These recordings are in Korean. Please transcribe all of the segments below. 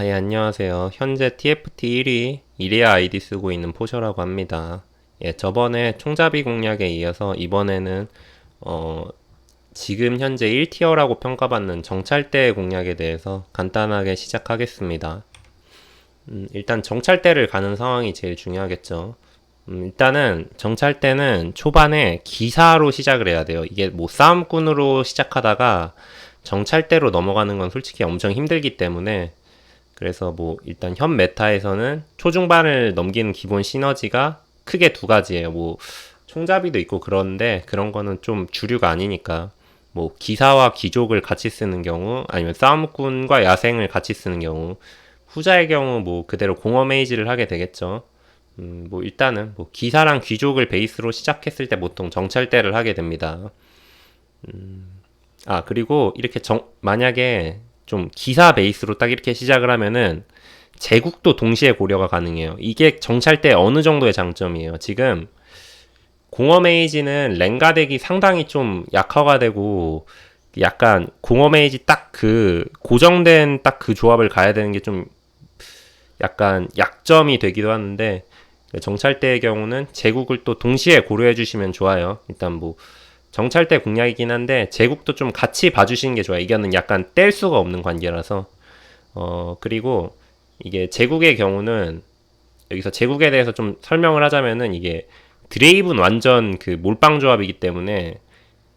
예, 안녕하세요. 현재 TFT 1위 이레아 아이디 쓰고 있는 포셔라고 합니다. 예, 저번에 총잡이 공략에 이어서 이번에는 어, 지금 현재 1티어라고 평가받는 정찰대 공략에 대해서 간단하게 시작하겠습니다. 일단 정찰대를 가는 상황이 제일 중요하겠죠. 일단은 정찰대는 초반에 기사로 시작을 해야 돼요. 이게 뭐 싸움꾼으로 시작하다가 정찰대로 넘어가는 건 솔직히 엄청 힘들기 때문에, 그래서 뭐 일단 현 메타에서는 초중반을 넘기는 기본 시너지가 크게 두 가지예요. 뭐 총잡이도 있고 그런데 그런 거는 좀 주류가 아니니까, 뭐 기사와 귀족을 같이 쓰는 경우, 아니면 싸움꾼과 야생을 같이 쓰는 경우, 후자의 경우 뭐 그대로 공허 메이지를 하게 되겠죠. 뭐 일단은 뭐 기사랑 귀족을 베이스로 시작했을 때 보통 정찰대를 하게 됩니다. 그리고 이렇게 만약에 좀 기사 베이스로 딱 이렇게 시작을 하면은 제국도 동시에 고려가 가능해요. 이게 정찰 때 어느 정도의 장점이에요. 지금 공허 메이지는 랭가 덱이 상당히 좀 약화가 되고, 약간 공허 메이지 딱 그 고정된 딱 그 조합을 가야 되는 게 좀 약간 약점이 되기도 하는데, 정찰 때의 경우는 제국을 또 동시에 고려해 주시면 좋아요. 일단 뭐 정찰대 공략이긴 한데 제국도 좀 같이 봐주시는 게 좋아요. 이거는 약간 뗄 수가 없는 관계라서. 그리고 이게 제국의 경우는, 여기서 제국에 대해서 좀 설명을 하자면은, 이게 드레이븐 완전 그 몰빵 조합이기 때문에,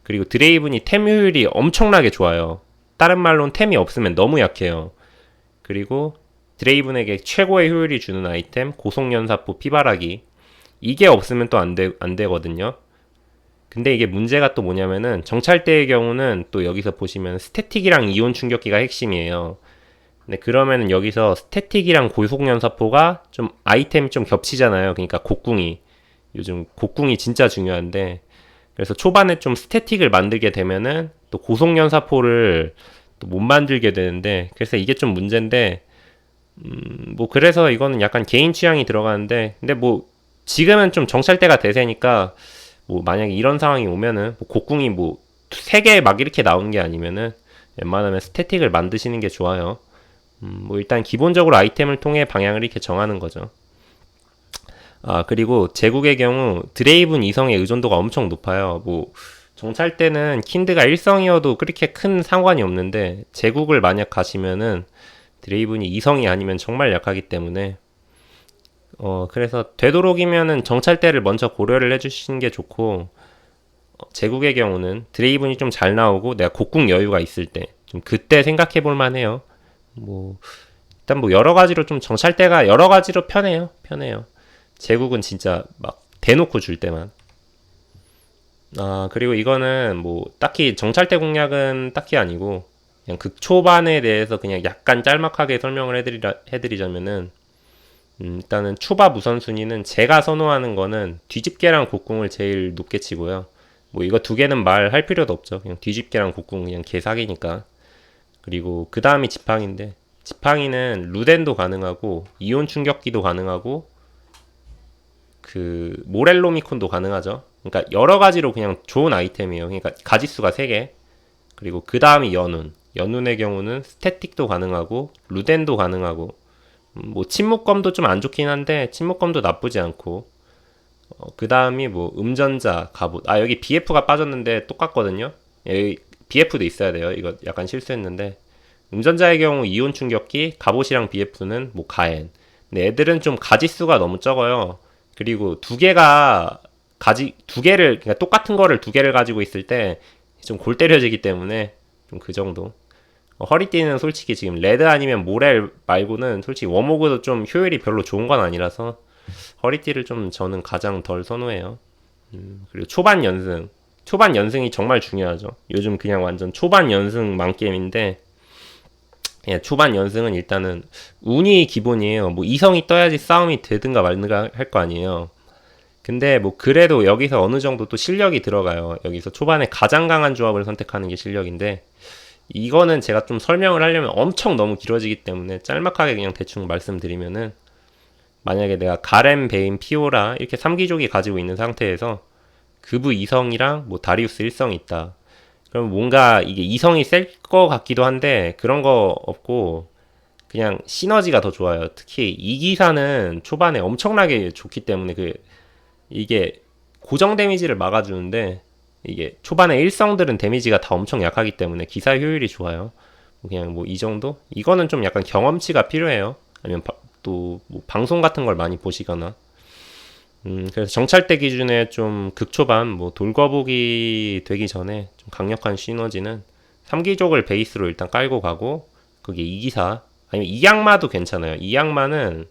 그리고 드레이븐이 템 효율이 엄청나게 좋아요. 다른 말로는 템이 없으면 너무 약해요. 그리고 드레이븐에게 최고의 효율이 주는 아이템 고속연사포 피바라기, 이게 없으면 또 안 되거든요. 근데 이게 문제가 또 뭐냐면은, 정찰대의 경우는 또 여기서 보시면 스태틱이랑 이온 충격기가 핵심이에요. 근데 그러면은 여기서 스태틱이랑 고속연사포가 좀 아이템이 좀 겹치잖아요. 그러니까 곡궁이, 요즘 곡궁이 진짜 중요한데, 그래서 초반에 좀 스태틱을 만들게 되면은 또 고속연사포를 또 못 만들게 되는데, 그래서 이게 좀 문제인데, 뭐 그래서 이거는 약간 개인 취향이 들어가는데, 근데 뭐 지금은 좀 정찰대가 대세니까, 뭐 만약에 이런 상황이 오면은 뭐 곡궁이 뭐 3개 막 이렇게 나오는 게 아니면은 웬만하면 스태틱을 만드시는 게 좋아요. 뭐 일단 기본적으로 아이템을 통해 방향을 이렇게 정하는 거죠. 그리고 제국의 경우 드레이븐 이성의 의존도가 엄청 높아요. 뭐 정찰 때는 킨드가 1성이어도 그렇게 큰 상관이 없는데, 제국을 만약 가시면은 드레이븐이 2성이 아니면 정말 약하기 때문에, 그래서 되도록이면은 정찰 때를 먼저 고려를 해주시는 게 좋고, 제국의 경우는 드레이븐이 좀 잘 나오고 내가 곡궁 여유가 있을 때 좀 그때 생각해 볼 만해요. 뭐 일단 뭐 여러 가지로 좀 정찰대가 여러 가지로 편해요. 제국은 진짜 막 대놓고 줄 때만. 그리고 이거는 뭐 딱히 정찰대 공략은 딱히 아니고, 그냥 극 초반에 대해서 그냥 약간 짤막하게 설명을 해드리자면은, 일단은 초밥 우선순위는 제가 선호하는 거는 뒤집개랑 곡궁을 제일 높게 치고요. 뭐 이거 두 개는 말할 필요도 없죠. 그냥 뒤집개랑 곡궁 그냥 개사기니까. 그리고 그 다음이 지팡이인데, 지팡이는 루덴도 가능하고 이온 충격기도 가능하고 그 모렐로미콘도 가능하죠. 그러니까 여러 가지로 그냥 좋은 아이템이에요. 그러니까 가지수가 3개. 그리고 그 다음이 연운. 연운의 경우는 스태틱도 가능하고 루덴도 가능하고, 뭐 침묵검도 좀 안 좋긴 한데 침묵검도 나쁘지 않고, 그 다음이 뭐 음전자 갑옷. 여기 BF가 빠졌는데 똑같거든요. 여기 BF도 있어야 돼요. 이거 약간 실수했는데, 음전자의 경우 이온 충격기, 갑옷이랑 BF는 뭐 가엔. 근데 애들은 좀 가지수가 너무 적어요. 그리고 두 개를, 그러니까 똑같은 거를 두 개를 가지고 있을 때 좀 골 때려지기 때문에 좀 그 정도. 허리띠는 솔직히 지금 레드 아니면 모렐 말고는 솔직히 워모그도 좀 효율이 별로 좋은 건 아니라서 허리띠를 좀 저는 가장 덜 선호해요. 그리고 초반 연승. 초반 연승이 정말 중요하죠. 요즘 그냥 완전 초반 연승 망게임인데, 예, 초반 연승은 일단은 운이 기본이에요. 뭐 이성이 떠야지 싸움이 되든가 말든가 할 거 아니에요. 근데 뭐 그래도 여기서 어느 정도 또 실력이 들어가요. 여기서 초반에 가장 강한 조합을 선택하는 게 실력인데, 이거는 제가 좀 설명을 하려면 엄청 너무 길어지기 때문에 짤막하게 그냥 대충 말씀드리면은, 만약에 내가 가렘, 베인, 피오라 이렇게 3기족이 가지고 있는 상태에서 그브 2성이랑 뭐 다리우스 1성이 있다. 그럼 뭔가 이게 2성이 셀 것 같기도 한데 그런 거 없고, 그냥 시너지가 더 좋아요. 특히 이기사는 초반에 엄청나게 좋기 때문에 이게 고정 데미지를 막아주는데 이게 초반에 일성들은 데미지가 다 엄청 약하기 때문에 기사 효율이 좋아요. 그냥 뭐 이 정도? 이거는 좀 약간 경험치가 필요해요. 아니면 또뭐 방송 같은 걸 많이 보시거나. 그래서 정찰대 기준에 좀 극초반 뭐 돌거북이 되기 전에 좀 강력한 시너지는 3기족을 베이스로 일단 깔고 가고 그게 이기사 아니면 이양마도 괜찮아요. 이양마는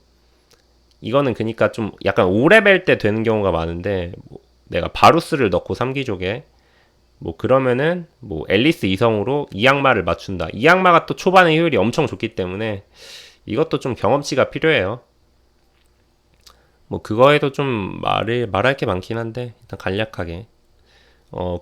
이거는 그니까 좀 약간 5레벨 때 되는 경우가 많은데 뭐 내가 바루스를 넣고 3기족에 뭐 그러면은 뭐 앨리스 이성으로 이양마를 맞춘다. 이양마가 또 초반에 효율이 엄청 좋기 때문에 이것도 좀 경험치가 필요해요. 뭐 그거에도 좀 말할 게 많긴 한데 일단 간략하게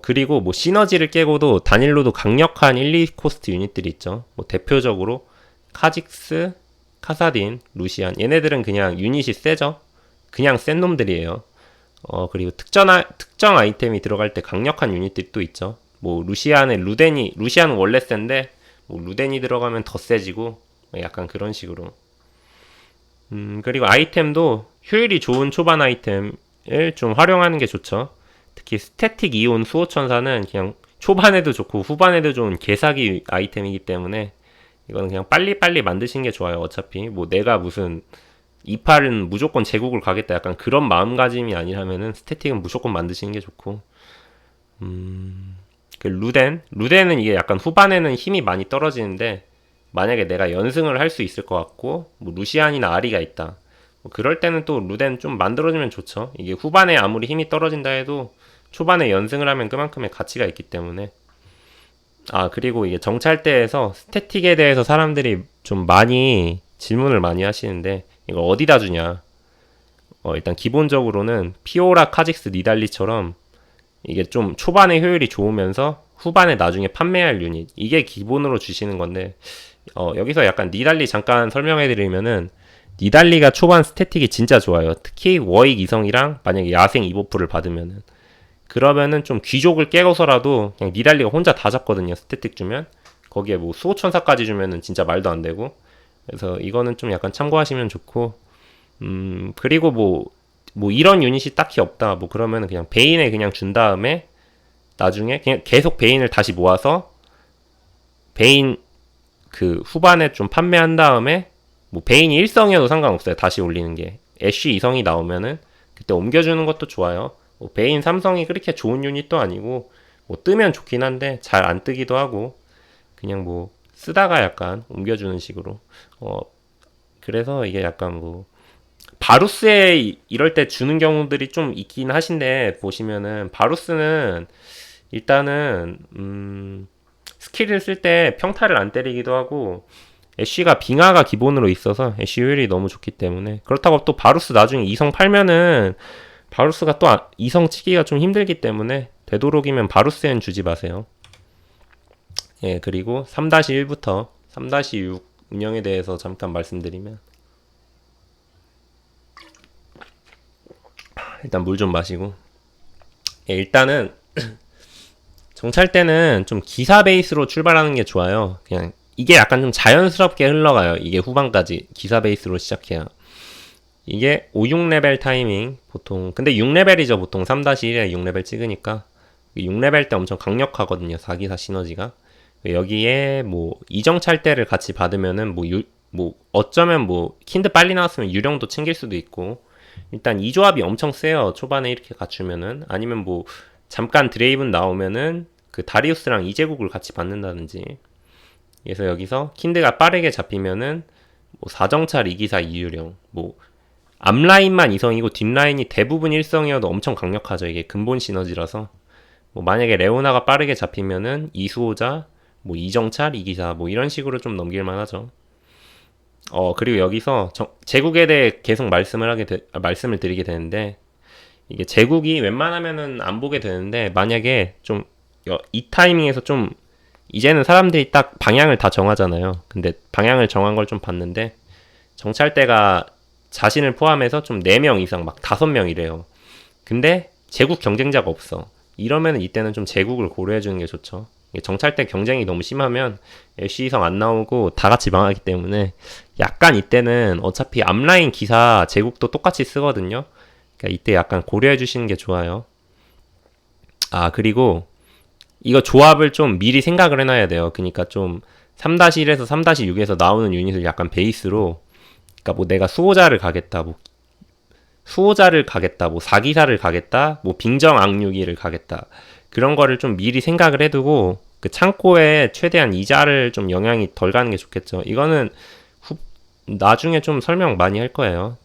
그리고 뭐 시너지를 깨고도 단일로도 강력한 1, 2코스트 유닛들이 있죠. 뭐 대표적으로 카직스, 카사딘, 루시안 얘네들은 그냥 유닛이 세죠. 그냥 센 놈들이에요. 그리고 특정 아이템이 들어갈 때 강력한 유닛들이 또 있죠. 뭐 루시안은 원래 센데 뭐 루덴이 들어가면 더 세지고 약간 그런 식으로. 그리고 아이템도 효율이 좋은 초반 아이템을 좀 활용하는 게 좋죠. 특히 스태틱 이온 수호천사는 그냥 초반에도 좋고 후반에도 좋은 개사기 아이템이기 때문에 이거는 그냥 빨리빨리 만드시는 게 좋아요. 어차피 뭐 내가 무슨 이팔은 무조건 제국을 가겠다 약간 그런 마음가짐이 아니라면은 스태틱은 무조건 만드시는 게 좋고 그 루덴은 이게 약간 후반에는 힘이 많이 떨어지는데 만약에 내가 연승을 할 수 있을 것 같고 뭐 루시안이나 아리가 있다 뭐 그럴 때는 또 루덴 좀 만들어주면 좋죠. 이게 후반에 아무리 힘이 떨어진다 해도 초반에 연승을 하면 그만큼의 가치가 있기 때문에 그리고 이게 정찰대에서 스태틱에 대해서 사람들이 좀 많이 질문을 많이 하시는데 이거 어디다 주냐. 일단 기본적으로는 피오라, 카직스, 니달리처럼 이게 좀 초반에 효율이 좋으면서 후반에 나중에 판매할 유닛 이게 기본으로 주시는 건데 여기서 약간 니달리 잠깐 설명해드리면은 니달리가 초반 스태틱이 진짜 좋아요. 특히 워익 이성이랑 만약에 야생 이버프를 받으면은 그러면은 좀 귀족을 깨고서라도 그냥 니달리가 혼자 다 잡거든요. 스태틱 주면 거기에 뭐 수호천사까지 주면은 진짜 말도 안 되고 그래서 이거는 좀 약간 참고하시면 좋고 그리고 뭐 이런 유닛이 딱히 없다 뭐 그러면은 그냥 베인에 그냥 준 다음에 나중에 그냥 계속 베인을 다시 모아서 베인 그 후반에 좀 판매한 다음에 뭐 베인이 1성이어도 상관없어요. 다시 올리는 게 애쉬 2성이 나오면은 그때 옮겨주는 것도 좋아요. 뭐 베인 3성이 그렇게 좋은 유닛도 아니고 뭐 뜨면 좋긴 한데 잘 안 뜨기도 하고 그냥 뭐 쓰다가 약간 옮겨주는 식으로 그래서 이게 약간 뭐 바루스에 이럴 때 주는 경우들이 좀 있긴 하신데 보시면은 바루스는 일단은 스킬을 쓸 때 평타를 안 때리기도 하고 애쉬가 빙하가 기본으로 있어서 애쉬 효율이 너무 좋기 때문에 그렇다고 또 바루스 나중에 2성 팔면은 바루스가 또 2성 치기가 좀 힘들기 때문에 되도록이면 바루스엔 주지 마세요. 예, 그리고 3-1부터 3-6 운영에 대해서 잠깐 말씀드리면 일단 물 좀 마시고 예, 일단은 정찰 때는 좀 기사 베이스로 출발하는 게 좋아요. 그냥 이게 약간 좀 자연스럽게 흘러가요. 이게 후반까지 기사 베이스로 시작해야 이게 5, 6레벨 타이밍 보통 근데 6레벨이죠. 보통 3-1에 6레벨 찍으니까 6레벨 때 엄청 강력하거든요. 4기사 시너지가 여기에 뭐 이정찰대를 같이 받으면은 뭐 어쩌면 뭐 킨드 빨리 나왔으면 유령도 챙길 수도 있고 일단 이 조합이 엄청 세요. 초반에 이렇게 갖추면은 아니면 뭐 잠깐 드레이븐 나오면은 그 다리우스랑 이제국을 같이 받는다든지 그래서 여기서 킨드가 빠르게 잡히면은 뭐 4정찰 2기사 2유령 뭐 앞라인만 2성이고 뒷라인이 대부분 1성이어도 엄청 강력하죠. 이게 근본 시너지라서 뭐 만약에 레오나가 빠르게 잡히면은 이수호자 뭐 이정찰 2기사 뭐 이런 식으로 좀 넘길만 하죠. 그리고 여기서 제국에 대해 계속 말씀을 드리게 되는데 이게 제국이 웬만하면은 안 보게 되는데 만약에 좀 이 타이밍에서 좀 이제는 사람들이 딱 방향을 다 정하잖아요. 근데 방향을 정한 걸 좀 봤는데 정찰대가 자신을 포함해서 좀 4명 이상 막 5명이래요. 근데 제국 경쟁자가 없어. 이러면 이때는 좀 제국을 고려해주는 게 좋죠. 정찰대 경쟁이 너무 심하면 LC성 안 나오고 다 같이 망하기 때문에 약간 이때는 어차피 앞라인 기사 제국도 똑같이 쓰거든요. 그러니까 이때 약간 고려해 주시는 게 좋아요. 아, 그리고 이거 조합을 좀 미리 생각을 해놔야 돼요. 그러니까 좀 3-1에서 3-6에서 나오는 유닛을 약간 베이스로, 그러니까 뭐 내가 수호자를 가겠다, 뭐 사기사를 가겠다, 뭐 빙정 악류기를 가겠다. 그런 거를 좀 미리 생각을 해두고 그 창고에 최대한 이자를 좀 영향이 덜 가는 게 좋겠죠. 이거는 나중에 좀 설명 많이 할 거예요.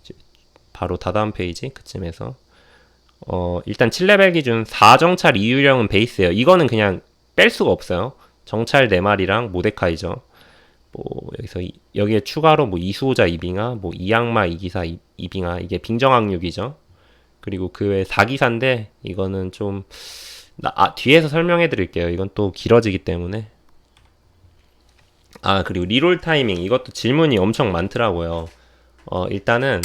바로 다다음 페이지 그쯤에서. 일단 7레벨 기준 4정찰 이유령은 베이스예요. 이거는 그냥 뺄 수가 없어요. 정찰 4마리랑 모데카이죠. 뭐 여기에 추가로 뭐 이수호자 이빙하, 뭐 이악마 이기사 이빙하, 이게 빙정악륙이죠. 그리고 그 외에 4기사인데 이거는 좀 뒤에서 설명해 드릴게요. 이건 또 길어지기 때문에. 아, 그리고 리롤 타이밍, 이것도 질문이 엄청 많더라고요. 일단은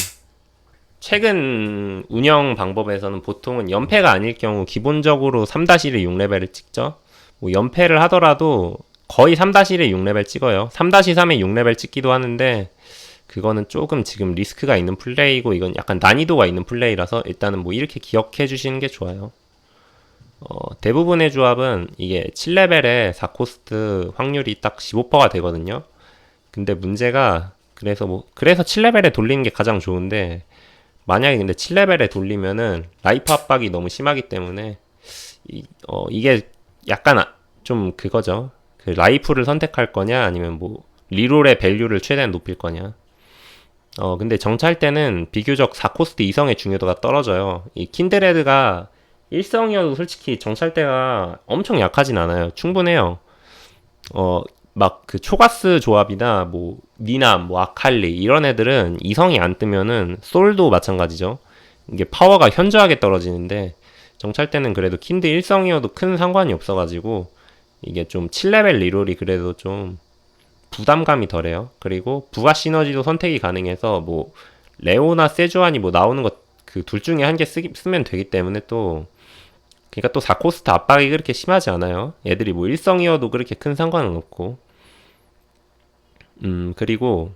최근 운영 방법에서는 보통은 연패가 아닐 경우 기본적으로 3-1의 6레벨을 찍죠. 뭐 연패를 하더라도 거의 3-1의 6레벨 찍어요. 3-3의 6레벨 찍기도 하는데 그거는 조금 지금 리스크가 있는 플레이고 이건 약간 난이도가 있는 플레이라서 일단은 뭐 이렇게 기억해 주시는 게 좋아요. 대부분의 조합은 이게 7레벨에 4코스트 확률이 딱 15%가 되거든요. 근데 문제가 그래서 7레벨에 돌리는 게 가장 좋은데 만약에 근데 7레벨에 돌리면은 라이프 압박이 너무 심하기 때문에 이게 약간 좀 그거죠. 그 라이프를 선택할 거냐 아니면 뭐 리롤의 밸류를 최대한 높일 거냐. 근데 정찰 때는 비교적 4코스트 이성의 중요도가 떨어져요. 이 킨드레드가 1성이어도 솔직히 정찰 때가 엄청 약하진 않아요. 충분해요. 막 그 초가스 조합이나 뭐 니남, 뭐 아칼리 이런 애들은 이성이 안 뜨면은 솔도 마찬가지죠. 이게 파워가 현저하게 떨어지는데 정찰 때는 그래도 킨드 1성이어도 큰 상관이 없어가지고 이게 좀 7레벨 리롤이 그래도 좀 부담감이 덜해요. 그리고 부가 시너지도 선택이 가능해서 뭐 레오나 세주안이 뭐 나오는 것 그 둘 중에 한 개 쓰면 되기 때문에 또 그러니까 또 4코스트 압박이 그렇게 심하지 않아요. 얘들이 뭐 1성이어도 그렇게 큰 상관은 없고. 그리고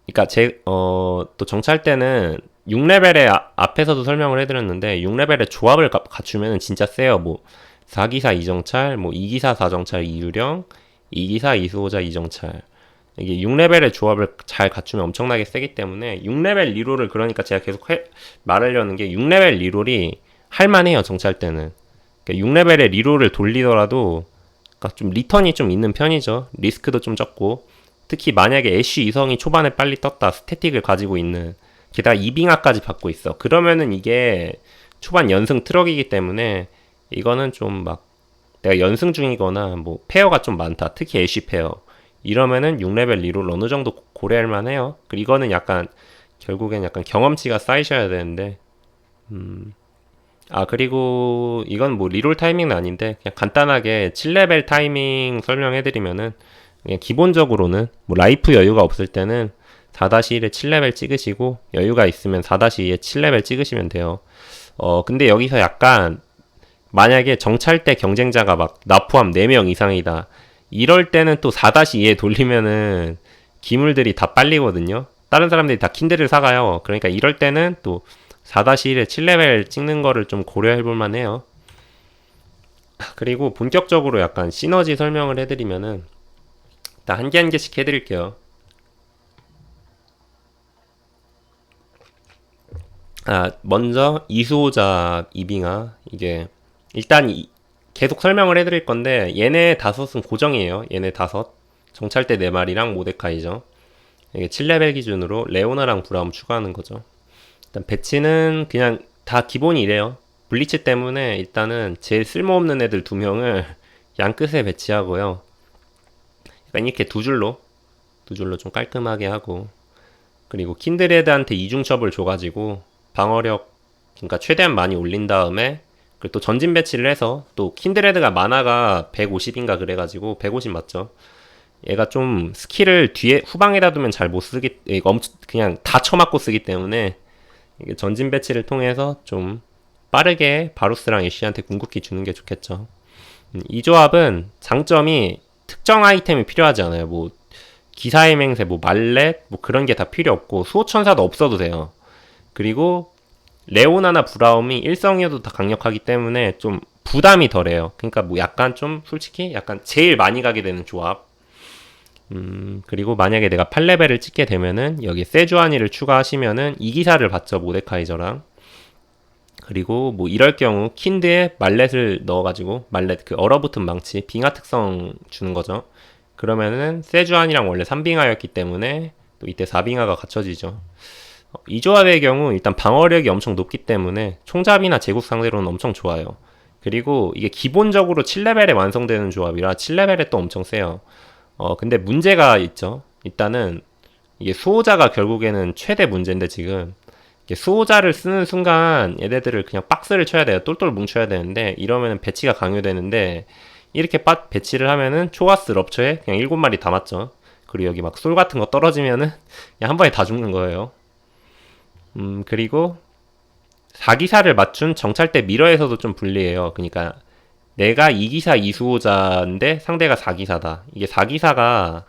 그러니까 또 정찰 때는 6레벨에 앞에서도 설명을 해드렸는데 6레벨에 조합을 갖추면 진짜 세요. 뭐 4기사 2정찰, 뭐 2기사 4정찰 2유령, 2기사 2수호자 2정찰. 이게 6레벨의 조합을 잘 갖추면 엄청나게 세기 때문에 6레벨 리롤을 그러니까 제가 계속 말하려는 게 6레벨 리롤이 할만해요. 정찰 때는. 그러니까 6레벨의 리롤을 돌리더라도 그러니까 좀 리턴이 좀 있는 편이죠. 리스크도 좀 적고 특히 만약에 애쉬 이성이 초반에 빨리 떴다 스태틱을 가지고 있는 게다가 이빙하까지 받고 있어. 그러면은 이게 초반 연승 트럭이기 때문에 이거는 좀 막 내가 연승 중이거나 뭐 페어가 좀 많다. 특히 애쉬 페어. 이러면은 6레벨 리롤 어느 정도 고려할 만해요. 그리고 이거는 약간 결국엔 약간 경험치가 쌓이셔야 되는데 그리고 이건 뭐 리롤 타이밍은 아닌데 그냥 간단하게 7레벨 타이밍 설명해드리면은 그냥 기본적으로는 뭐 라이프 여유가 없을 때는 4-1에 7레벨 찍으시고 여유가 있으면 4-2에 7레벨 찍으시면 돼요. 근데 여기서 약간 만약에 정찰 때 경쟁자가 막 나 포함 4명 이상이다. 이럴 때는 또 4-2에 돌리면은 기물들이 다 빨리거든요. 다른 사람들이 다 킨드를 사가요. 그러니까 이럴 때는 또 4-1에 7레벨 찍는 거를 좀 고려해볼 만해요. 그리고 본격적으로 약간 시너지 설명을 해드리면은 일단 한 개 한 개씩 해드릴게요. 먼저 이수호자 이빙하 이게 일단 계속 설명을 해드릴 건데 얘네 5은 고정이에요. 얘네 5 정찰 때 4마리랑 모데카이죠. 이게 7레벨 기준으로 레오나랑 브라움 추가하는 거죠. 일단 배치는 그냥 다 기본이 이래요. 블리츠 때문에 일단은 제일 쓸모없는 애들 2명을 양끝에 배치하고요. 약간 이렇게 두 줄로 좀 깔끔하게 하고 그리고 킨드레드한테 이중첩을 줘가지고 방어력 그러니까 최대한 많이 올린 다음에 그리고 또 전진 배치를 해서 또 킨드레드가 마나가 150인가 그래가지고 150 맞죠? 얘가 좀 스킬을 뒤에 후방에다 두면 잘 못 쓰기 그냥 다 쳐맞고 쓰기 때문에 이게 전진 배치를 통해서 좀 빠르게 바루스랑 애쉬한테 궁극기 주는 게 좋겠죠. 이 조합은 장점이 특정 아이템이 필요하지 않아요. 뭐 기사의 맹세, 뭐 말렛, 뭐 그런 게 다 필요 없고 수호천사도 없어도 돼요. 그리고 레오나나 브라움이 일성이어도 다 강력하기 때문에 좀 부담이 덜해요. 그러니까 뭐 약간 좀 솔직히 약간 제일 많이 가게 되는 조합. 그리고 만약에 내가 8레벨을 찍게 되면은 여기 세주아니를 추가하시면은 이기사를 받죠, 모데카이저랑. 그리고 뭐 이럴 경우 킨드에 말렛을 넣어가지고 말렛 그 얼어붙은 망치 빙하 특성 주는 거죠. 그러면은 세주안이랑 원래 3빙하였기 때문에 또 이때 4빙하가 갖춰지죠. 이 조합의 경우 일단 방어력이 엄청 높기 때문에 총잡이나 제국 상대로는 엄청 좋아요. 그리고 이게 기본적으로 7레벨에 완성되는 조합이라 7레벨에 또 엄청 세요. 근데 문제가 있죠. 일단은 이게 수호자가 결국에는 최대 문제인데 지금 이게 수호자를 쓰는 순간 얘네들을 그냥 박스를 쳐야 돼요. 똘똘 뭉쳐야 되는데 이러면은 배치가 강요되는데 이렇게 배치를 하면은 초가스 럽처에 그냥 7마리 다 맞죠. 그리고 여기 막 솔 같은 거 떨어지면은 그냥 한 번에 다 죽는 거예요. 그리고 4기사를 맞춘 정찰대 미러에서도 좀 불리해요. 그러니까 내가 2기사 2수호자인데 상대가 4기사다. 이게 4기사가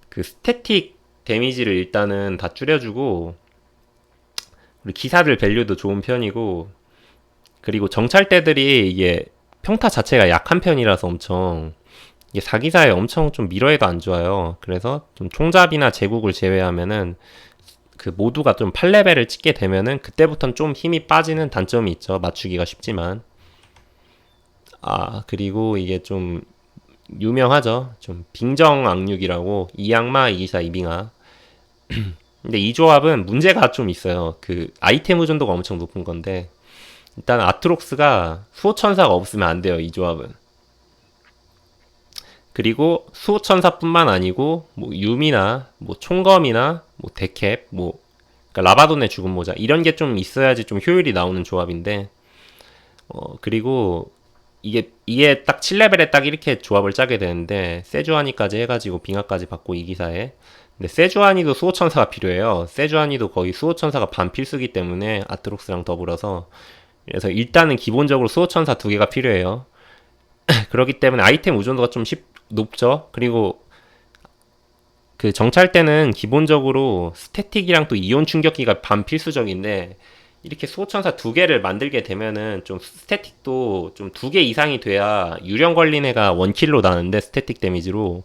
그 스태틱 데미지를 일단은 다 줄여주고 그리고 기사들 밸류도 좋은 편이고 그리고 정찰대들이 이게 평타 자체가 약한 편이라서 엄청 이게 4기사에 엄청 좀 미러에도 안 좋아요. 그래서 좀 총잡이나 제국을 제외하면은 그 모두가 좀 8레벨을 찍게 되면은 그때부터는 좀 힘이 빠지는 단점이 있죠. 맞추기가 쉽지만. 그리고 이게 좀 유명하죠. 좀 빙정 악육이라고 이악마 이기사 이빙하. 근데 이 조합은 문제가 좀 있어요. 그 아이템 의존도가 엄청 높은 건데 일단 아트록스가 수호천사가 없으면 안 돼요. 이 조합은. 그리고 수호천사뿐만 아니고 뭐 유미나 뭐 총검이나 뭐 데캡 뭐 그러니까 라바돈의 죽은 모자 이런 게 좀 있어야지 좀 효율이 나오는 조합인데 그리고 이게 딱 7레벨에 딱 이렇게 조합을 짜게 되는데 세주아니까지 해가지고 빙하까지 받고 이 기사에 근데 세주아니도 수호천사가 필요해요. 세주아니도 거의 수호천사가 반 필수기 때문에 아트록스랑 더불어서 그래서 일단은 기본적으로 수호천사 2개가 필요해요. 그렇기 때문에 아이템 의존도가 좀 높죠. 그리고 그 정찰 때는 기본적으로 스태틱이랑 또 이온 충격기가 반 필수적인데 이렇게 수호천사 2개를 만들게 되면은 좀 스태틱도 좀 2개 이상이 돼야 유령 걸린 애가 원킬로 나는데 스태틱 데미지로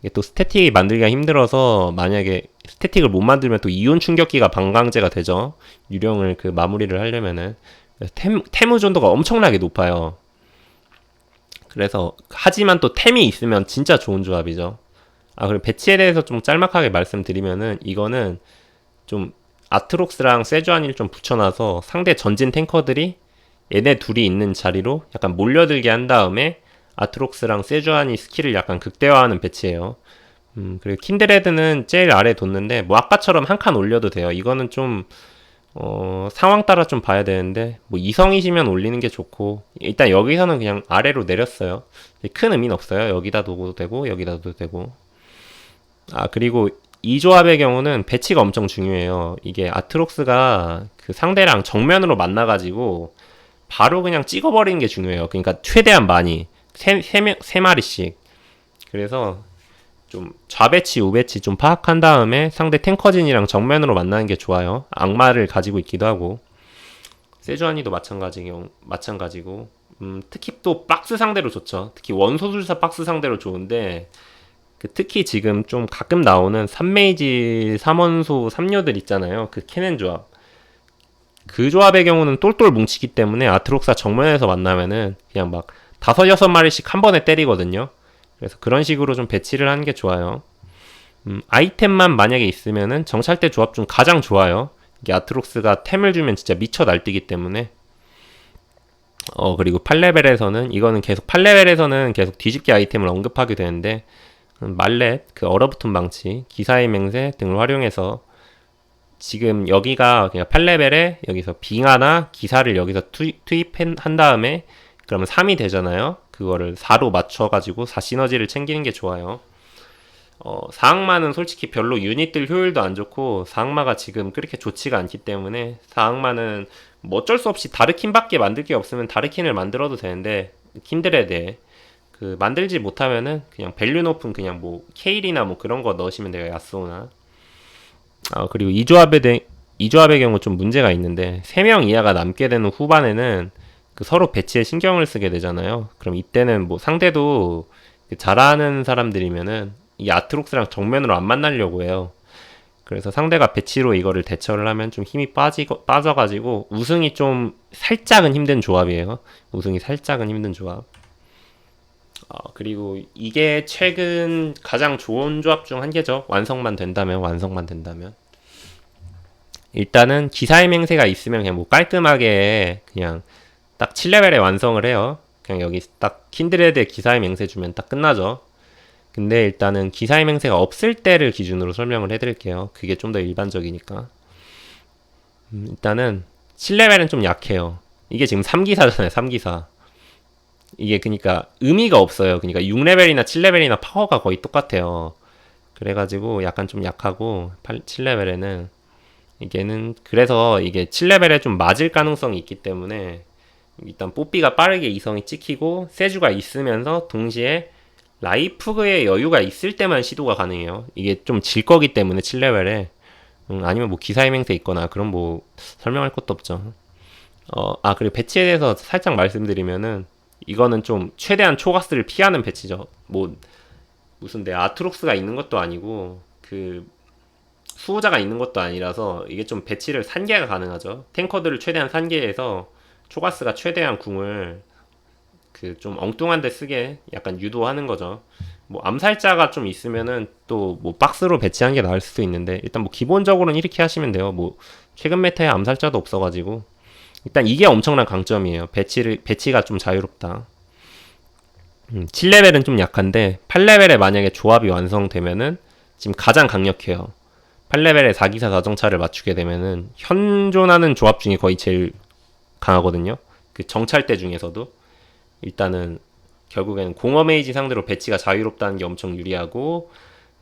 이게 또 스태틱이 만들기가 힘들어서 만약에 스태틱을 못 만들면 또 이온 충격기가 반강제가 되죠. 유령을 그 마무리를 하려면은 템 의존도가 엄청나게 높아요. 그래서 하지만 또 템이 있으면 진짜 좋은 조합이죠. 그리고 배치에 대해서 좀 짤막하게 말씀드리면은 이거는 좀 아트록스랑 세주안이를 좀 붙여놔서 상대 전진 탱커들이 얘네 둘이 있는 자리로 약간 몰려들게 한 다음에 아트록스랑 세주안이 스킬을 약간 극대화하는 배치예요. 그리고 킨드레드는 제일 아래에 뒀는데 뭐 아까처럼 한 칸 올려도 돼요. 이거는 좀 상황 따라 좀 봐야 되는데 뭐 이성이시면 올리는 게 좋고 일단 여기서는 그냥 아래로 내렸어요. 큰 의미는 없어요. 여기다 둬도 되고 여기다 둬도 되고 그리고 이 조합의 경우는 배치가 엄청 중요해요. 이게 아트록스가 그 상대랑 정면으로 만나가지고 바로 그냥 찍어버리는 게 중요해요. 그러니까 최대한 많이 세 마리씩. 그래서 좀 좌배치 우배치 좀 파악한 다음에 상대 탱커진이랑 정면으로 만나는 게 좋아요. 악마를 가지고 있기도 하고 세주안이도 마찬가지고 특히 또 박스 상대로 좋죠. 특히 원소술사 박스 상대로 좋은데 특히 지금 좀 가끔 나오는 3메이지 3원소 3료들 있잖아요. 그 캐넨 조합. 그 조합의 경우는 똘똘 뭉치기 때문에 아트록사 정면에서 만나면은 그냥 막 5, 6마리씩 한 번에 때리거든요. 그래서 그런 식으로 좀 배치를 하는 게 좋아요. 아이템만 만약에 있으면은 정찰대 조합 중 가장 좋아요. 이게 아트록스가 템을 주면 진짜 미쳐 날뛰기 때문에 그리고 8레벨에서는 이거는 계속 8레벨에서는 계속 뒤집기 아이템을 언급하게 되는데 말렛, 그 얼어붙은 망치, 기사의 맹세 등을 활용해서 지금 여기가 그냥 8레벨에 여기서 빙하나 기사를 여기서 투입한 다음에 그러면 3이 되잖아요. 그거를 4로 맞춰가지고 4 시너지를 챙기는 게 좋아요. 4악마는 솔직히 별로 유닛들 효율도 안 좋고 4악마가 지금 그렇게 좋지가 않기 때문에 4악마는 뭐 어쩔 수 없이 다르킨밖에 만들 게 없으면 다르킨을 만들어도 되는데 킨드레드에 그 만들지 못하면은 그냥 밸류 높은 그냥 뭐 케일이나 뭐 그런 거 넣으시면 돼요. 야스오나. 그리고 이 조합의 경우 좀 문제가 있는데 3명 이하가 남게 되는 후반에는 그 서로 배치에 신경을 쓰게 되잖아요. 그럼 이때는 뭐 상대도 그 잘하는 사람들이면은 이 아트록스랑 정면으로 안 만나려고 해요. 그래서 상대가 배치로 이거를 대처를 하면 좀 힘이 빠져가지고 우승이 좀 살짝은 힘든 조합이에요. 우승이 살짝은 힘든 조합. 그리고 이게 최근 가장 좋은 조합 중 한 개죠. 완성만 된다면. 일단은 기사의 맹세가 있으면 그냥 뭐 깔끔하게 그냥 딱 7레벨에 완성을 해요. 그냥 여기 딱 킨드레드에 기사의 맹세 주면 딱 끝나죠. 근데 일단은 기사의 맹세가 없을 때를 기준으로 설명을 해드릴게요. 그게 좀 더 일반적이니까. 일단은 7레벨은 좀 약해요. 이게 지금 3기사잖아요. 3기사. 이게 그니까 의미가 없어요. 그니까 6레벨이나 7레벨이나 파워가 거의 똑같아요. 그래가지고 약간 좀 약하고 7레벨에는 이게는 그래서 이게 7레벨에 좀 맞을 가능성이 있기 때문에 일단 뽀삐가 빠르게 이성이 찍히고 세주가 있으면서 동시에 라이프그의 여유가 있을 때만 시도가 가능해요. 이게 좀 질 거기 때문에 7레벨에 아니면 뭐 기사의 맹세 있거나 그럼 뭐 설명할 것도 없죠. 그리고 배치에 대해서 살짝 말씀드리면은 이거는 좀 최대한 초가스를 피하는 배치죠. 뭐 무슨 내 아트록스가 있는 것도 아니고 그 수호자가 있는 것도 아니라서 이게 좀 배치를 산계가 가능하죠. 탱커들을 최대한 산계해서 초가스가 최대한 궁을 그 좀 엉뚱한 데 쓰게 약간 유도하는 거죠. 뭐 암살자가 좀 있으면은 또 뭐 박스로 배치한 게 나을 수도 있는데 일단 뭐 기본적으로는 이렇게 하시면 돼요. 뭐 최근 메타에 암살자도 없어가지고 일단 이게 엄청난 강점이에요. 배치가 좀 자유롭다. 7레벨은 좀 약한데 8레벨에 만약에 조합이 완성되면은 지금 가장 강력해요. 8레벨에 4기사 4정차를 맞추게 되면은 현존하는 조합 중에 거의 제일 강하거든요. 그 정찰대 중에서도 일단은 결국에는 공허메이지 상대로 배치가 자유롭다는 게 엄청 유리하고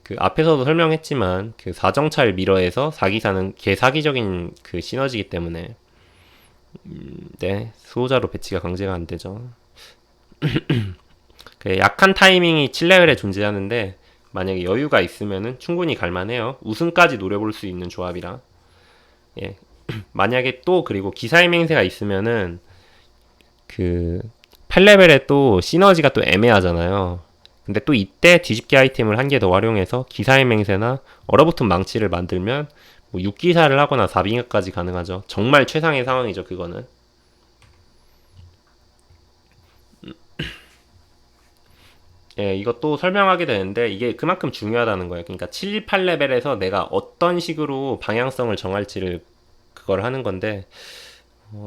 그 앞에서도 설명했지만 그 4정찰 미러에서 4기사는 개사기적인 그 시너지이기 때문에 네 수호자로 배치가 강제가 안 되죠. 그 약한 타이밍이 7레벨에 존재하는데 만약에 여유가 있으면은 충분히 갈만해요. 우승까지 노려볼 수 있는 조합이라. 예. 만약에 또 그리고 기사의 맹세가 있으면은 그 8레벨에 또 시너지가 또 애매하잖아요. 근데 또 이때 뒤집기 아이템을 한 개 더 활용해서 기사의 맹세나 얼어붙은 망치를 만들면 뭐 6기사를 하거나 4빙하까지 가능하죠. 정말 최상의 상황이죠. 그거는. 예, 이것도 설명하게 되는데 이게 그만큼 중요하다는 거예요. 그러니까 7, 8레벨에서 내가 어떤 식으로 방향성을 정할지를 그걸 하는 건데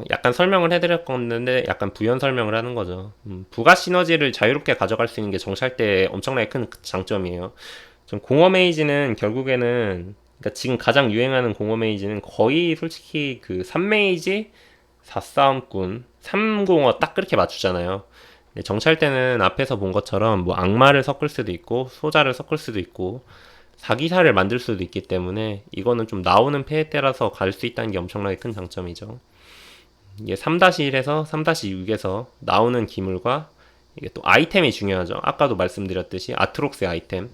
약간 설명을 해드릴 건데 약간 부연 설명을 하는 거죠. 부가 시너지를 자유롭게 가져갈 수 있는 게 정찰 때 엄청나게 큰 장점이에요. 좀 공허 메이지는 결국에는 그러니까 지금 가장 유행하는 공허 메이지는 거의 솔직히 그 3메이지 4싸움꾼 3공어 딱 그렇게 맞추잖아요. 정찰 때는 앞에서 본 것처럼 뭐 악마를 섞을 수도 있고 소자를 섞을 수도 있고 사기사를 만들 수도 있기 때문에 이거는 좀 나오는 패에 따라서 갈 수 있다는 게 엄청나게 큰 장점이죠. 이게 3-1에서 3-6에서 나오는 기물과 이게 또 아이템이 중요하죠. 아까도 말씀드렸듯이 아트록스의 아이템.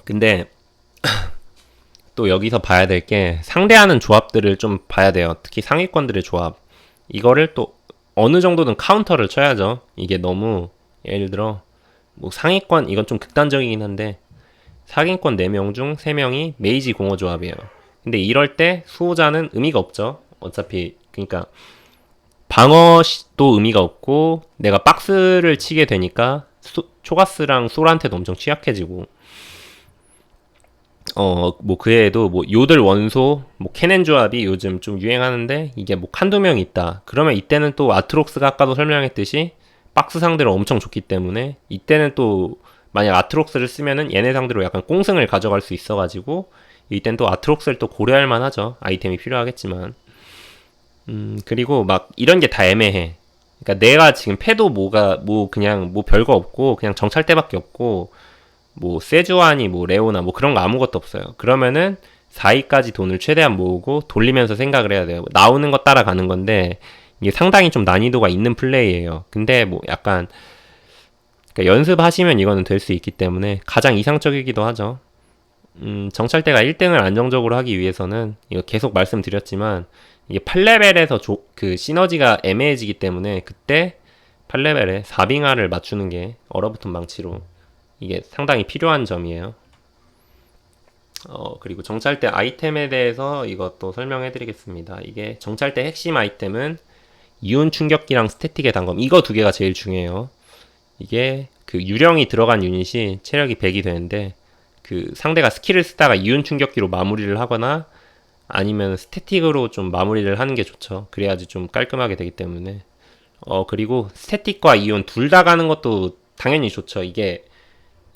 근데 또 여기서 봐야 될 게 상대하는 조합들을 좀 봐야 돼요. 특히 상위권들의 조합. 이거를 또 어느 정도는 카운터를 쳐야죠. 이게 너무 예를 들어 뭐 상위권 이건 좀 극단적이긴 한데 상위권 4명 중 3명이 메이지 공허 조합이에요. 근데 이럴 때 수호자는 의미가 없죠. 어차피 그러니까 방어도 의미가 없고 내가 박스를 치게 되니까 초가스랑 솔한테도 엄청 취약해지고 뭐 그 외에도 뭐 요들 원소 뭐 캐넨 조합이 요즘 좀 유행하는데 이게 뭐 한두 명 있다. 그러면 이때는 또 아트록스가 아까도 설명했듯이 박스 상대로 엄청 좋기 때문에 이때는 또 만약 아트록스를 쓰면은 얘네 상대로 약간 꽁승을 가져갈 수 있어가지고 이땐 또 아트록스를 또 고려할 만하죠. 아이템이 필요하겠지만 그리고 막 이런 게 다 애매해. 그러니까 내가 지금 패도 뭐 그냥 뭐 별거 없고 그냥 정찰대밖에 없고 뭐 세주아니 뭐 레오나 뭐 그런 거 아무것도 없어요. 그러면은 4위까지 돈을 최대한 모으고 돌리면서 생각을 해야 돼요. 나오는 거 따라가는 건데 이게 상당히 좀 난이도가 있는 플레이예요. 근데 뭐 약간 그러니까 연습하시면 이거는 될 수 있기 때문에 가장 이상적이기도 하죠. 정찰대가 1등을 안정적으로 하기 위해서는 이거 계속 말씀드렸지만 이게 8레벨에서 그 시너지가 애매해지기 때문에 그때 8레벨에 4빙하를 맞추는 게 얼어붙은 망치로 이게 상당히 필요한 점이에요. 그리고 정찰대 아이템에 대해서 이것도 설명해 드리겠습니다. 이게 정찰대 핵심 아이템은 이온 충격기랑 스태틱의 단검 이거 두 개가 제일 중요해요. 이게 그 유령이 들어간 유닛이 체력이 100이 되는데 그 상대가 스킬을 쓰다가 이온 충격기로 마무리를 하거나 아니면 스태틱으로 좀 마무리를 하는 게 좋죠. 그래야지 좀 깔끔하게 되기 때문에. 그리고 스태틱과 이온 둘 다 가는 것도 당연히 좋죠. 이게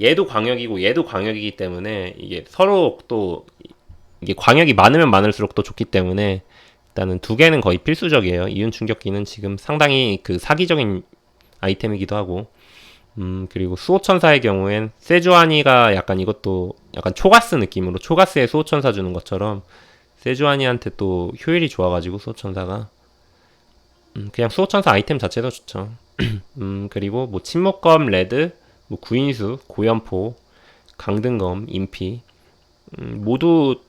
얘도 광역이고 얘도 광역이기 때문에 이게 서로 또 이게 광역이 많으면 많을수록 또 좋기 때문에 일단은 두 개는 거의 필수적이에요. 이온 충격기는 지금 상당히 그 사기적인 아이템이기도 하고 그리고 수호천사의 경우엔 세주아니가 약간 이것도 약간 초가스 느낌으로 초가스에 수호천사 주는 것처럼 세주아니한테 또 효율이 좋아가지고 수호천사가 그냥 수호천사 아이템 자체도 좋죠. 그리고 뭐 침묵검 레드 뭐 구인수 고연포 강등검 인피 모두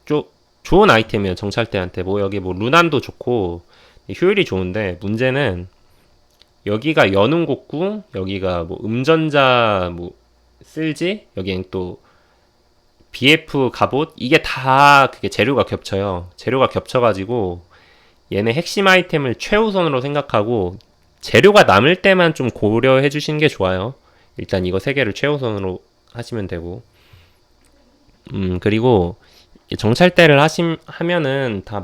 좋은 아이템이에요. 정찰대한테 뭐 여기 뭐 루난도 좋고 효율이 좋은데 문제는 여기가 연운곡구 여기가 뭐 음전자 뭐 쓸지 여기엔 또 BF 갑옷 이게 다 그게 재료가 겹쳐요. 재료가 겹쳐가지고 얘네 핵심 아이템을 최우선으로 생각하고 재료가 남을 때만 좀 고려해 주시는 게 좋아요. 일단 이거 세 개를 최우선으로 하시면 되고 그리고 정찰대를 하면은 다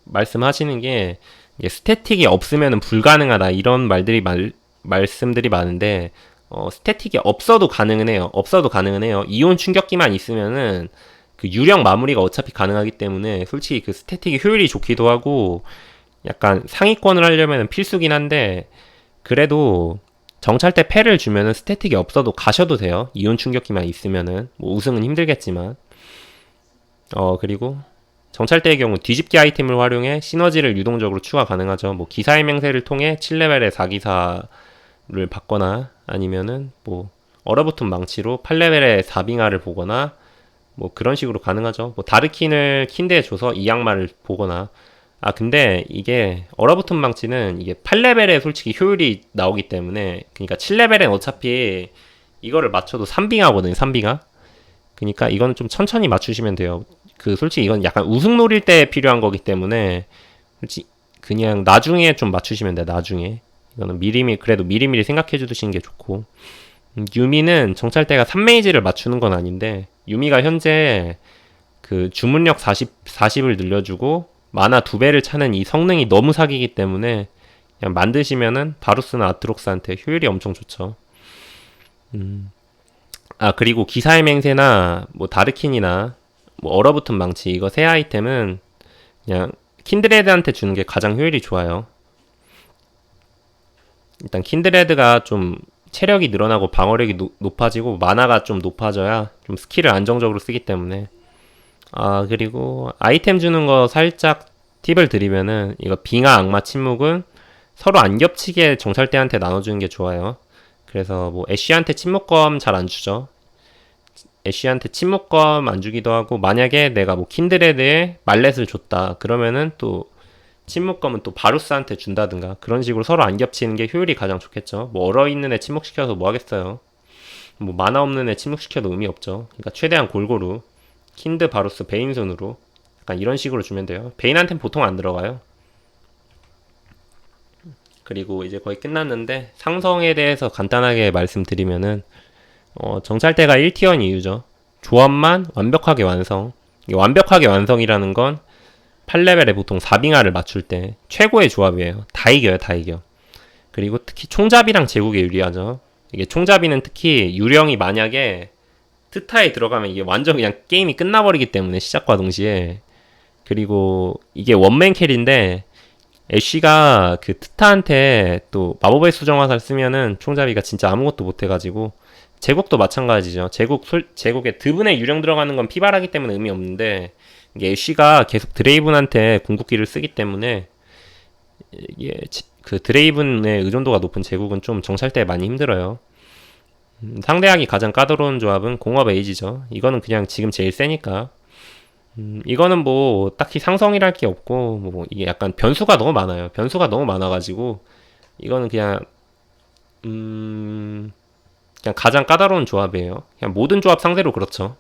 말씀하시는 게 스태틱이 없으면 불가능하다 이런 말씀들이 많은데 스태틱이 없어도 가능은 해요. 없어도 가능은 해요. 이온 충격기만 있으면은 그 유령 마무리가 어차피 가능하기 때문에 솔직히 그 스태틱이 효율이 좋기도 하고 약간 상위권을 하려면 필수긴 한데 그래도 정찰대 패를 주면은 스태틱이 없어도 가셔도 돼요. 이온 충격기만 있으면은 뭐 우승은 힘들겠지만 그리고 정찰대의 경우 뒤집기 아이템을 활용해 시너지를 유동적으로 추가 가능하죠. 뭐 기사의 맹세를 통해 7레벨의 4기사를 받거나 아니면은 뭐 얼어붙은 망치로 8레벨의 4빙하를 보거나 뭐 그런 식으로 가능하죠. 뭐 다르킨을 킨드에 줘서 이 양말을 보거나 근데 이게 얼어붙은 망치는 이게 8레벨에 솔직히 효율이 나오기 때문에 그러니까 7레벨엔 어차피 이거를 맞춰도 3빙하거든요. 3빙하. 그러니까 이거는 좀 천천히 맞추시면 돼요. 그 솔직히 이건 약간 우승 노릴 때 필요한 거기 때문에 솔직히 그냥 나중에 좀 맞추시면 돼요. 나중에 이거는 그래도 미리미리 생각해 주시는 게 좋고 유미는 정찰대가 3메이지를 맞추는 건 아닌데 유미가 현재 그 주문력 40을 늘려주고 마나 2배를 차는 이 성능이 너무 사기이기 때문에 그냥 만드시면은 바루스나 아트록스한테 효율이 엄청 좋죠. 그리고 기사의 맹세나 뭐 다르킨이나 뭐 얼어붙은 망치 이거 세 아이템은 그냥 킨드레드한테 주는 게 가장 효율이 좋아요. 일단 킨드레드가 좀 체력이 늘어나고 방어력이 높아지고 마나가 좀 높아져야 좀 스킬을 안정적으로 쓰기 때문에 그리고 아이템 주는 거 살짝 팁을 드리면은 이거 빙하 악마 침묵은 서로 안 겹치게 정찰대한테 나눠주는 게 좋아요. 그래서 뭐 애쉬한테 침묵검 잘 안 주죠. 애쉬한테 침묵검 안 주기도 하고 만약에 내가 뭐 킨드레드에 말렛을 줬다 그러면은 또 침묵검은 또 바루스한테 준다든가 그런 식으로 서로 안 겹치는 게 효율이 가장 좋겠죠. 뭐 얼어있는 애 침묵시켜서 뭐 하겠어요. 뭐 만화 없는 애 침묵시켜도 의미 없죠. 그러니까 최대한 골고루 킨드 바루스 베인 순으로 약간 이런 식으로 주면 돼요. 베인한테는 보통 안 들어가요. 그리고 이제 거의 끝났는데 상성에 대해서 간단하게 말씀드리면은 정찰대가 1티어인 이유죠. 조합만 완벽하게 완성. 완벽하게 완성이라는 건 8레벨에 보통 4빙하를 맞출 때 최고의 조합이에요. 다 이겨요, 다 이겨. 그리고 특히 총잡이랑 제국에 유리하죠. 이게 총잡이는 특히 유령이 만약에 트타에 들어가면 이게 완전 그냥 게임이 끝나버리기 때문에 시작과 동시에 그리고 이게 원맨 캐리인데 애쉬가 그 트타한테 또 마법의 수정화살 쓰면은 총잡이가 진짜 아무것도 못해가지고 제국도 마찬가지죠. 제국에 드분의 유령 들어가는 건 피바라기 때문에 의미 없는데 이게 애쉬가 계속 드레이븐한테 궁극기를 쓰기 때문에 이게 그 드레이븐의 의존도가 높은 제국은 좀 정찰 때 많이 힘들어요. 상대하기 가장 까다로운 조합은 공업 에이지죠. 이거는 그냥 지금 제일 세니까. 이거는 뭐 딱히 상성이랄 게 없고 뭐 이게 약간 변수가 너무 많아요. 변수가 너무 많아가지고 이거는 그냥 가장 까다로운 조합이에요. 그냥 모든 조합 상대로 그렇죠.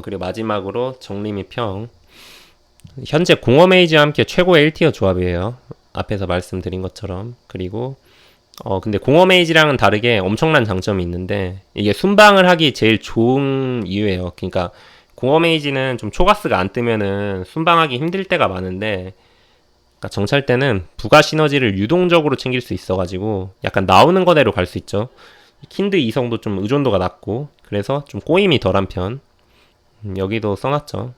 그리고 마지막으로 정리 및 평. 현재 공업 에이지와 함께 최고의 1티어 조합이에요. 앞에서 말씀드린 것처럼. 그리고 근데 공업 에이지랑은 다르게 엄청난 장점이 있는데 이게 순방을 하기 제일 좋은 이유예요. 그러니까 공업 에이지는 좀 초가스가 안 뜨면은 순방하기 힘들 때가 많은데 그러니까 정찰 때는 부가 시너지를 유동적으로 챙길 수 있어가지고 약간 나오는 거대로 갈 수 있죠. 킨드 이성도 좀 의존도가 낮고 그래서 좀 꼬임이 덜한 편. 여기도 써놨죠.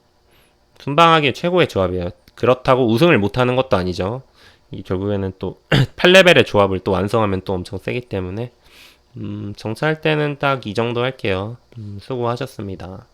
순방하기에 최고의 조합이에요. 그렇다고 우승을 못하는 것도 아니죠. 이 결국에는 또 8레벨의 조합을 또 완성하면 또 엄청 세기 때문에 정찰 때는 딱 이 정도 할게요. 수고하셨습니다.